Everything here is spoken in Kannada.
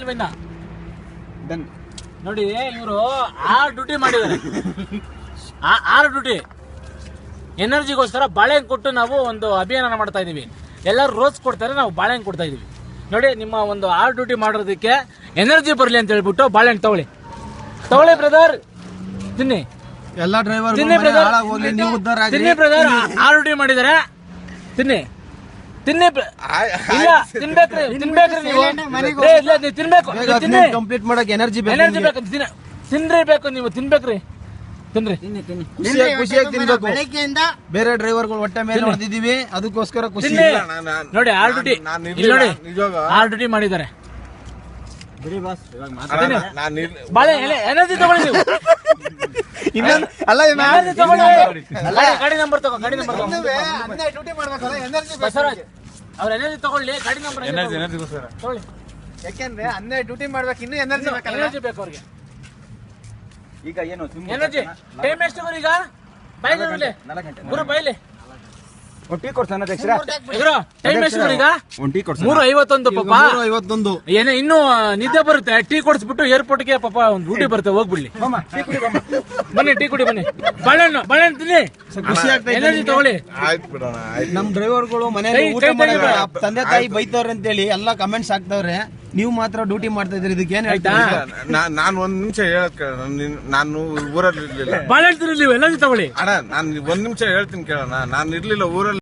ಕಿವಿನ ನೋಡಿ. ಇವರು 6 ಡ್ಯೂಟಿ ಮಾಡಿದ್ದಾರೆ. 6 ಡ್ಯೂಟಿ ಎನರ್ಜಿಗೋಸ್ಕರ ಬಾಳೆಹಣ್ಣು ಕೊಟ್ಟು ನಾವು ಒಂದು ಅಭಿಯಾನ ಮಾಡ್ತಾ ಇದೀವಿ. ಎಲ್ಲರೂ ರೋಸ್ ಕೊಡ್ತಾರೆ, ನಾವು ಬಾಳೆಹಣ್ಣು ಕೊಡ್ತಾ ಇದೀವಿ. ನೋಡಿ, ನಿಮ್ಮ ಒಂದು 6 ಡ್ಯೂಟಿ ಮಾಡೋದಕ್ಕೆ ಎನರ್ಜಿ ಬರಲಿ ಅಂತ ಹೇಳ್ಬಿಟ್ಟು ಬಾಳೆಹಣ್ಣು ತಗೊಳ್ಳಿ ಬ್ರದರ್, ತಿನ್ನಿ. ಎಲ್ಲಾ ಡ್ರೈವರ್ ತಿನ್ನಿ ಬ್ರದರ್, 6 ಡ್ಯೂಟಿ ಮಾಡಿದ್ದಾರೆ. ತಿನ್ನಿ ಇಲ್ಲ, ತಿನ್ಬೇಕ್ರಿ ನೀವು. ತಿನ್ಬೇಕು, ಕಂಪ್ಲೀಟ್ ಮಾಡಕ್ ಎನರ್ಜಿ ಬೇಕು. ತಿನ್ರಿ ಬೇಕು, ನೀವು ತಿನ್ಬೇಕ್ರಿ. ತಿನ್ರಿ, ಖುಷಿಯಾಗಿ ತಿನ್ಬೇಕು. ಬೇರೆ ಡ್ರೈವರ್ಗಳು ಹೊಟ್ಟೆ ಮೇಲೆ ಹೊಡೆದಿದೀವಿ, ಅದಕ್ಕೋಸ್ಕರ ಖುಷಿ. ನೋಡಿ 6 ಡ್ಯೂಟಿ ನೋಡಿ, 6 ಡ್ಯೂಟಿ ಮಾಡಿದ್ದಾರೆ. ಬಾಳೆ ಎನರ್ಜಿ ತಗೊಳ್ಳಿ ನೀವು. ಗಾಡಿ ನಂಬರ್ ತಗೋ, ಬಸವರಾಜ್ ಅವ್ರ ಎನರ್ಜಿ ತಗೊಳ್ಳಿ. ಗಾಡಿ ನಂಬರ್ ತಗೊಳ್ಳಿ. ಯಾಕೆಂದ್ರೆ 12 ಡ್ಯೂಟಿ ಮಾಡ್ಬೇಕು, ಇನ್ನೂ ಎನರ್ಜಿ ಬೇಕು ಅವ್ರಿಗೆ. ಈಗ ಏನು ಎನರ್ಜಿ ಟೈಮ್ ಎಷ್ಟು ಗುರು? ಈಗ ಬೈಲಿ ಗುರು, ಬೈಲಿ. ಟೀ ಕೊಡ್ತಾನೆ ಟೈಮ್ ಎಷ್ಟು ಗುರು? ಈಗ 3:51 ಪಾಪ. 51 ಏನೇ ಇನ್ನೂ ನಿದ್ದೆ ಬರುತ್ತೆ. ಟೀ ಕೊಡಿಸ್ಬಿಟ್ಟು ಏರ್ಪೋರ್ಟ್ಗೆ ಪಾಪ ಒಂದು ಡ್ಯೂಟಿ ಬರುತ್ತೆ, ಹೋಗ್ಬಿಡ್ಲಿ. ಬನ್ನಿ, ಟೀ ಕುಡಿ, ಬನ್ನಿ. ಬಾಳೆಹಣ್ಣು ತಿನ್ನಿ, ಖುಷಿ ಆಗ್ತಾ ಎನರ್ಜಿ ತಗೊಳ್ಳಿ. ನಮ್ ಡ್ರೈವರ್ಗಳು ಮನೆಯಲ್ಲಿ ಊಟ ಮಾಡಿದ್ರೆ ತಂದೆ ತಾಯಿ ಬೈತವ್ರೆ ಅಂತೇಳಿ ಎಲ್ಲಾ ಕಮೆಂಟ್ಸ್ ಹಾಕ್ತವ್ರೆ. ನೀವು ಮಾತ್ರ ಡ್ಯೂಟಿ ಮಾಡ್ತಾ ಇದ್ರಿ, ಇದಕ್ಕೆ ಏನ್ ಹೇಳ್ತಾ? ನಾನು 1 ನಿಮಿಷ ಹೇಳಕ್, ನಾನು ಊರಲ್ಲಿ ಇರ್ಲಿಲ್ಲ. ಬಾಳೆಹಣ್ಣು ತಿನ್ನಿ, ನೀವು ಎನರ್ಜಿ ತಗೊಳ್ಳಿ. ಅಣ್ಣ, ನಾನು 1 ನಿಮಿಷ ಹೇಳ್ತೀನಿ ಕೇಳೋಣ. ನಾನು ಇರ್ಲಿಲ್ಲ ಊರಲ್ಲಿ.